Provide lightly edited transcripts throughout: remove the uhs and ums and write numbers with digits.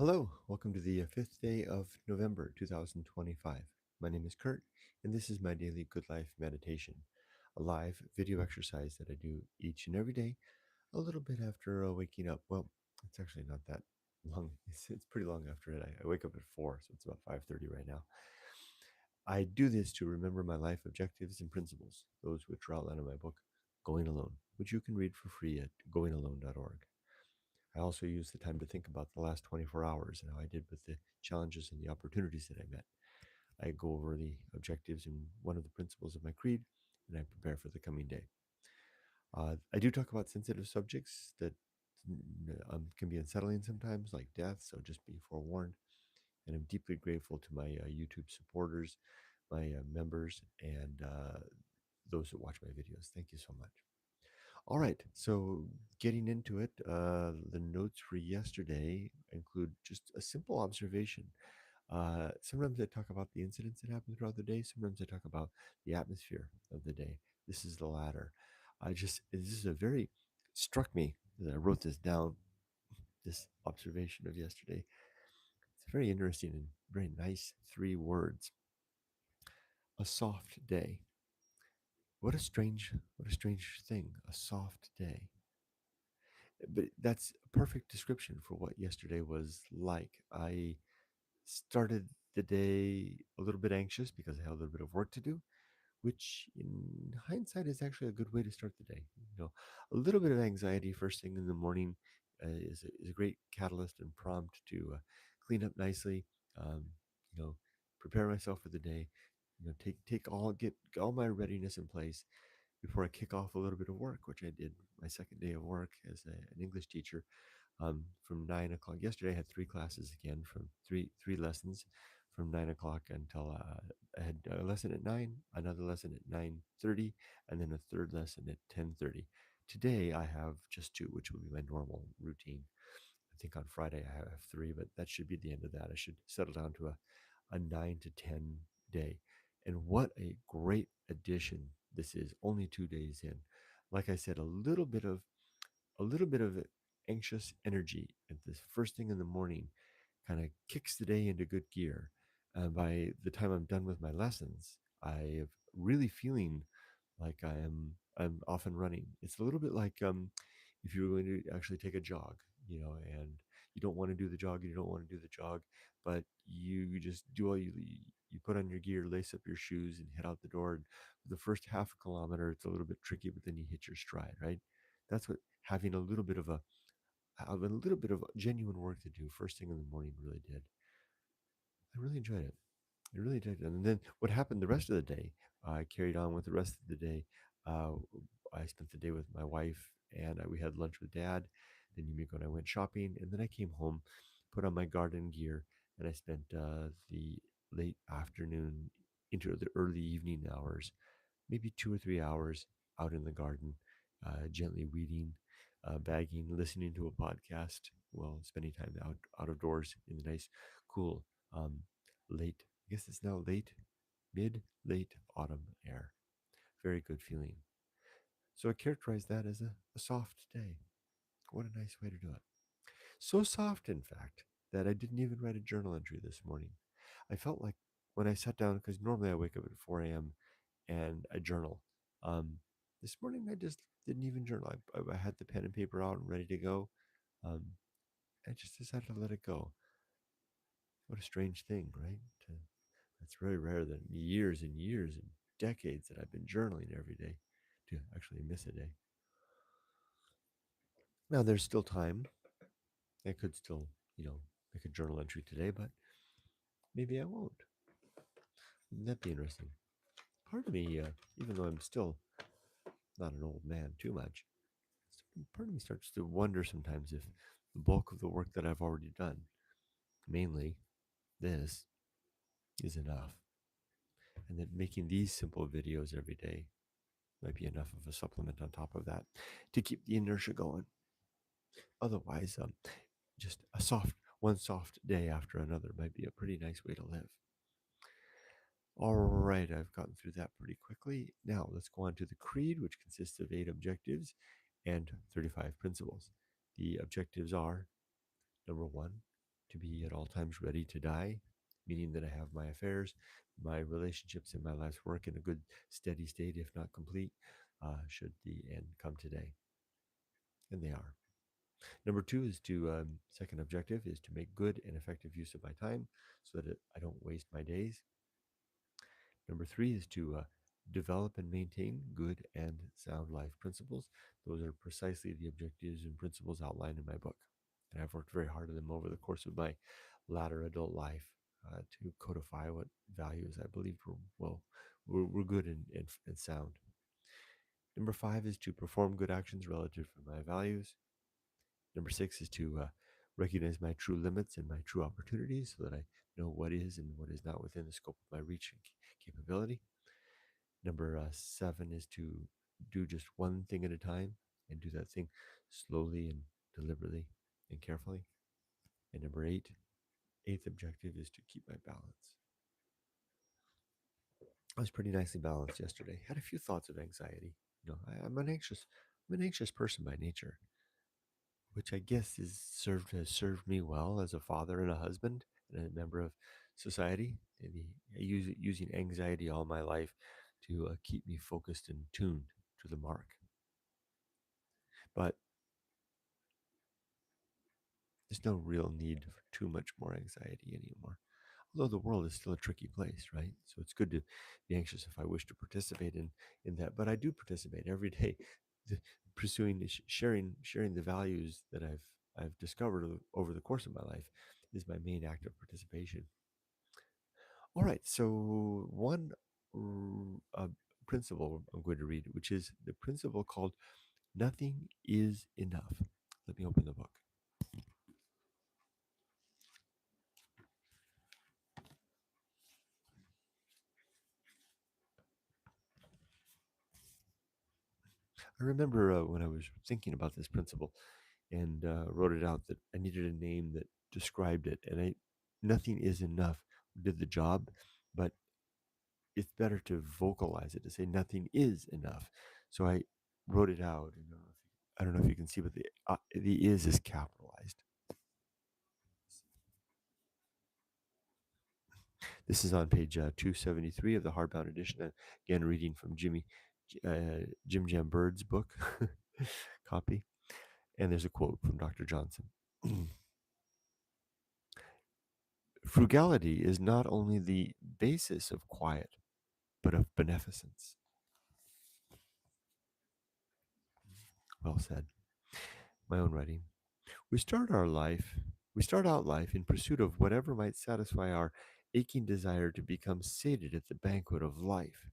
Hello, welcome to the 5th day of November 2025. My name is Kurt, and this is my daily Good Life meditation, a live video exercise that I do each and every day, a little bit after waking up. Well, it's actually not that long. It's pretty long after it. I wake up at 4, so it's about 5:30 right now. I do this to remember my life objectives and principles, those which are outlined in my book, Going Alone, which you can read for free at goingalone.org. I also use the time to think about the last 24 hours and how I did with the challenges and the opportunities that I met. I go over the objectives and one of the principles of my creed, and I prepare for the coming day. I do talk about sensitive subjects that can be unsettling sometimes, like death, so just be forewarned. And I'm deeply grateful to my YouTube supporters, my members, and those that watch my videos. Thank you so much. All right, so getting into it, the notes for yesterday include just a simple observation. Sometimes I talk about the incidents that happen throughout the day. Sometimes I talk about the atmosphere of the day. This is the latter. This is a very, struck me as I wrote this down, this observation of yesterday. It's very interesting and very nice 3 words. A soft day. What a strange thing. A soft day. But that's a perfect description for what yesterday was like. I started the day a little bit anxious because I had a little bit of work to do, which in hindsight is actually a good way to start the day. A little bit of anxiety first thing in the morning is a great catalyst and prompt to clean up nicely, um, prepare myself for the day, get all my readiness in place before I kick off a little bit of work, which I did my second day of work as an English teacher. From 9 o'clock yesterday, I had 3 classes again, from three lessons from 9 o'clock until I had a lesson at 9, another lesson at 9:30, and then a third lesson at 10:30. Today I have just 2, which will be my normal routine. I think on Friday I have 3, but that should be the end of that. I should settle down to a 9 to 10 day. And what a great addition this is, only 2 days in. Like I said, a little bit of anxious energy at this first thing in the morning kind of kicks the day into good gear. And by the time I'm done with my lessons, I am really feeling like I'm off and running. It's a little bit like if you're going to actually take a jog, and you don't want to do the jog, you don't want to do the jog, but you just do all you put on your gear, lace up your shoes, and head out the door. And for the first half a kilometer, it's a little bit tricky, but then you hit your stride, right? That's what having a little bit of genuine work to do first thing in the morning really did. I really enjoyed it. I really did. And then what happened the rest of the day, I carried on with the rest of the day. Uh, I spent the day with my wife and we had lunch with dad. Then Yumiko and I went shopping. And then I came home, put on my garden gear, and I spent the late afternoon into the early evening hours, maybe 2 or 3 hours out in the garden, gently weeding, bagging, listening to a podcast while spending time out of doors in the nice, cool, late, I guess it's now late autumn air. Very good feeling. So I characterize that as a soft day. What a nice way to do it. So soft, in fact, that I didn't even write a journal entry this morning. I felt like when I sat down, because normally I wake up at 4 a.m. and I journal. Um, this morning I just didn't even journal. I had the pen and paper out and ready to go. Um, I just decided to let it go. What a strange thing, right? That's very rare that years and years and decades that I've been journaling every day to actually miss a day. Now there's still time. I could still, make a journal entry today, but maybe I won't. Wouldn't that be interesting? Part of me, even though I'm still not an old man too much, part of me starts to wonder sometimes if the bulk of the work that I've already done, mainly this, is enough. And that making these simple videos every day might be enough of a supplement on top of that to keep the inertia going. Otherwise, just one soft day after another might be a pretty nice way to live. All right, I've gotten through that pretty quickly. Now let's go on to the creed, which consists of 8 objectives and 35 principles. The objectives are: number 1, to be at all times ready to die, meaning that I have my affairs, my relationships, and my life's work in a good, steady state, if not complete, should the end come today. And they are. Number two is to, second objective is to make good and effective use of my time so that I don't waste my days. Number three is to develop and maintain good and sound life principles. Those are precisely the objectives and principles outlined in my book. And I've worked very hard on them over the course of my latter adult life to codify what values I believed were good and sound. Number five is to perform good actions relative to my values. Number six is to recognize my true limits and my true opportunities so that I know what is and what is not within the scope of my reach and capability. Number seven is to do just one thing at a time and do that thing slowly and deliberately and carefully. And number eighth objective is to keep my balance. I was pretty nicely balanced yesterday. Had a few thoughts of anxiety. I'm an anxious person by nature, which I guess has served me well as a father and a husband and a member of society. Maybe using anxiety all my life to keep me focused and tuned to the mark. But there's no real need for too much more anxiety anymore. Although the world is still a tricky place, right? So it's good to be anxious if I wish to participate in that. But I do participate every day, pursuing, sharing the values that I've discovered over the course of my life is my main act of participation. All right, so one principle I'm going to read, which is the principle called "Nothing is enough." Let me open the book. I remember when I was thinking about this principle and wrote it out that I needed a name that described it, and nothing is enough did the job, but it's better to vocalize it to say nothing is enough. So I wrote it out. And I don't know if you can see, but the is capitalized. This is on page 273 of the hardbound edition. Again, reading from Jim Jam Bird's book copy. And there's a quote from Dr. Johnson. Frugality is not only the basis of quiet, but of beneficence. Well said. My own writing. We start our life, we start out life in pursuit of whatever might satisfy our aching desire to become sated at the banquet of life.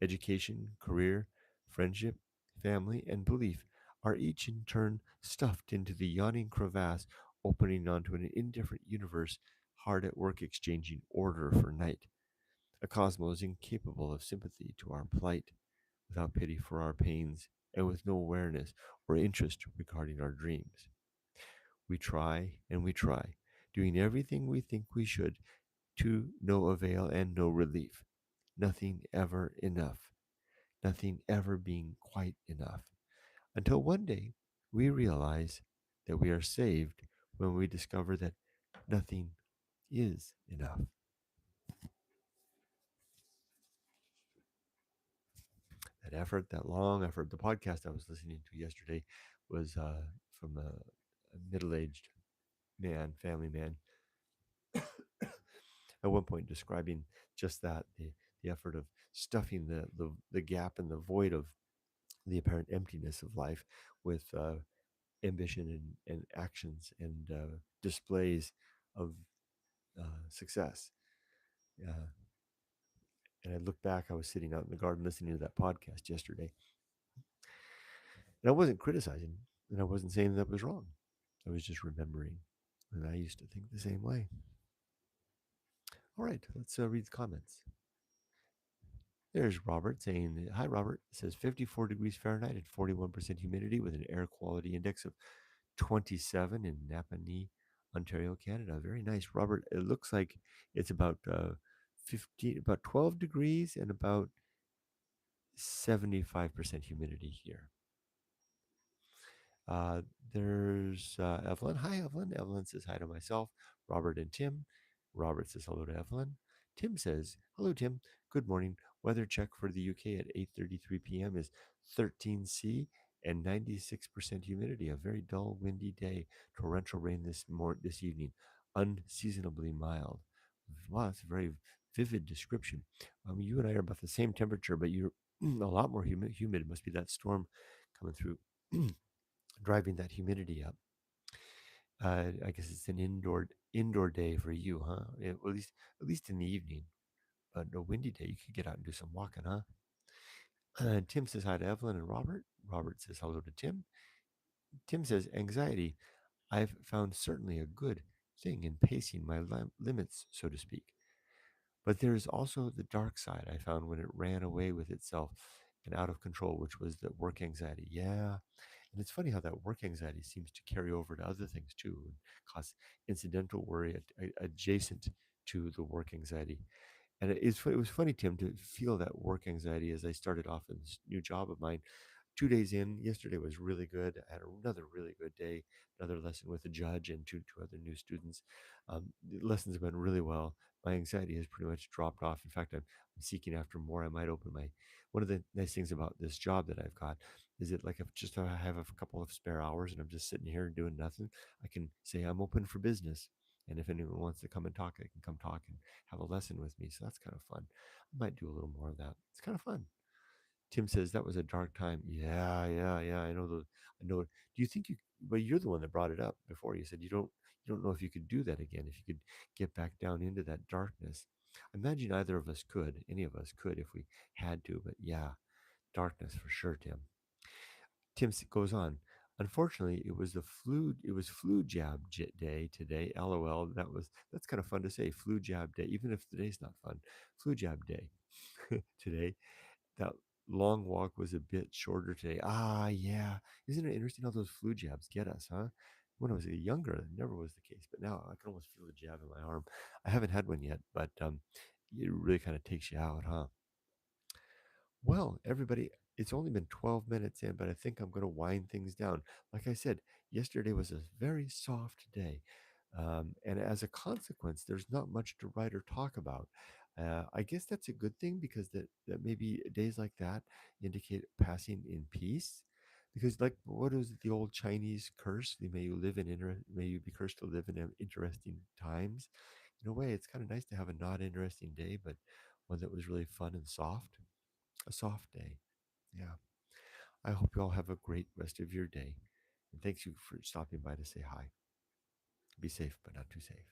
Education, career, friendship, family, and belief are each in turn stuffed into the yawning crevasse opening onto an indifferent universe hard at work exchanging order for night, a cosmos incapable of sympathy to our plight, without pity for our pains, and with no awareness or interest regarding our dreams. We try and we try, doing everything we think we should, to no avail and no relief. Nothing ever enough, nothing ever being quite enough, until one day we realize that we are saved when we discover that nothing is enough. That long effort, the podcast I was listening to yesterday was from a middle aged man, family man, at one point describing just that the effort of stuffing the gap and the void of the apparent emptiness of life with ambition and actions and displays of success. Uh, and I looked back, I was sitting out in the garden listening to that podcast yesterday. And I wasn't criticizing, and I wasn't saying that was wrong. I was just remembering. And I used to think the same way. All right, let's read the comments. There's Robert saying, "Hi, Robert." It says 54 degrees Fahrenheit and 41% humidity with an air quality index of 27 in Napanee, Ontario, Canada. Very nice, Robert. It looks like it's about 12 degrees and about 75% humidity here. Uh, there's Evelyn. Hi, Evelyn. Evelyn says hi to myself, Robert, and Tim. Robert says hello to Evelyn. Tim says, hello, Tim. Good morning. Weather check for the UK at 8:33 p.m. is 13C and 96% humidity. A very dull, windy day. Torrential rain this evening. Unseasonably mild. Wow, that's a very vivid description. You and I are about the same temperature, but you're a lot more humid. It must be that storm coming through. Driving that humidity up. I guess it's an indoor day for you, huh? At least in the evening. But a windy day, you could get out and do some walking, huh? Tim says hi to Evelyn and Robert. Robert says hello to Tim. Tim says anxiety. I've found certainly a good thing in pacing my limits, so to speak. But there is also the dark side I found when it ran away with itself and out of control, which was the work anxiety. Yeah, and it's funny how that work anxiety seems to carry over to other things too and cause incidental worry adjacent to the work anxiety. And it was funny, Tim, to feel that work anxiety as I started off in this new job of mine. 2 days in, yesterday was really good. I had another really good day, another lesson with a judge and two other new students. The lessons have been really well. My anxiety has pretty much dropped off. In fact, I'm seeking after more. I might open my, one of the nice things about this job that I've got is that like if just I have a couple of spare hours and I'm just sitting here doing nothing, I can say I'm open for business. And if anyone wants to come and talk, I can come talk and have a lesson with me. So that's kind of fun. I might do a little more of that. It's kind of fun. Tim says that was a dark time. Yeah, yeah, yeah. I know the. I know. Do you think you? But you're the one that brought it up before. You said you don't know if you could do that again. If you could get back down into that darkness. I imagine either of us could. Any of us could if we had to. But yeah, darkness for sure, Tim. Goes on. Unfortunately, it was the flu. It was flu jab day today. LOL. That's kind of fun to say. Flu jab day, even if today's not fun. Flu jab day today. That long walk was a bit shorter today. Ah, yeah. Isn't it interesting how those flu jabs get us, huh? When I was younger, that never was the case, but now I can almost feel the jab in my arm. I haven't had one yet, but it really kind of takes you out, huh? Well, everybody, it's only been 12 minutes in, but I think I'm going to wind things down. Like I said, yesterday was a very soft day. And as a consequence, there's not much to write or talk about. I guess that's a good thing because that maybe days like that indicate passing in peace. Because, like, what is the old Chinese curse? May you be cursed to live in interesting times. In a way, it's kind of nice to have a not interesting day, but one that was really fun and soft. A soft day. Yeah. I hope you all have a great rest of your day. And thanks you for stopping by to say hi. Be safe, but not too safe.